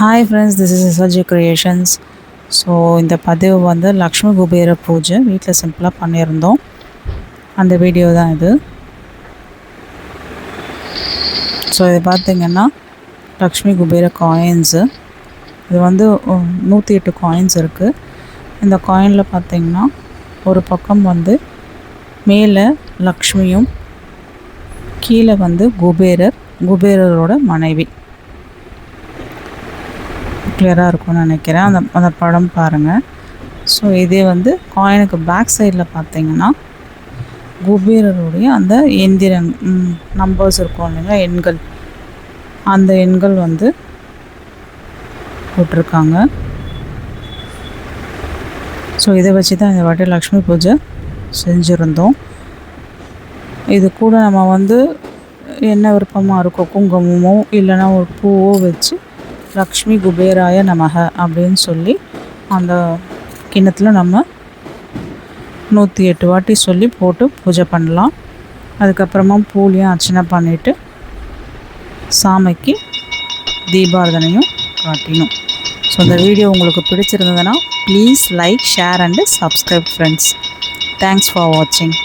Hi friends, this is SLG creations. So இந்த பதிவு வந்து லக்ஷ்மி குபேர பூஜை வீட்டில் சிம்பிளாக பண்ணியிருந்தோம். அந்த வீடியோ தான் இது. ஸோ இது பார்த்திங்கன்னா லக்ஷ்மி குபேர காயின்ஸு. இது வந்து 108 காயின்ஸ் இருக்குது. இந்த காயினில் பார்த்திங்கன்னா ஒரு பக்கம் வந்து மேலே லக்ஷ்மியும் கீழே வந்து குபேரரோட மனைவி. கிளியராக இருக்கும்னு நினைக்கிறேன். அந்த படம் பாருங்கள். ஸோ இதே வந்து காயினுக்கு பேக் சைடில் பார்த்தீங்கன்னா குபேரருடைய அந்த எந்திரன் நம்பர்ஸ் இருக்கும் இல்லைங்களா, எண்கள், அந்த எண்கள் வந்து போட்டிருக்காங்க. ஸோ இதை வச்சு தான் இந்த வாட்டி லக்ஷ்மி பூஜை செஞ்சுருந்தோம். இது கூட நம்ம வந்து என்ன விருப்பமாக இருக்கோ, குங்குமமோ இல்லைன்னா ஒரு பூவோ வச்சு லக்ஷ்மி குபேராய நமக அப்படின்னு சொல்லி அந்த கிண்ணத்தில் நம்ம 108 வாட்டி சொல்லி போட்டு பூஜை பண்ணலாம். அதுக்கப்புறமா பூலையும் அர்ச்சனை பண்ணிவிட்டு சாமிக்கு தீபாரதனையும் காட்டினோம். ஸோ இந்த வீடியோ உங்களுக்கு பிடிச்சிருந்ததுன்னா please like, share and subscribe friends. Thanks for வாட்சிங்.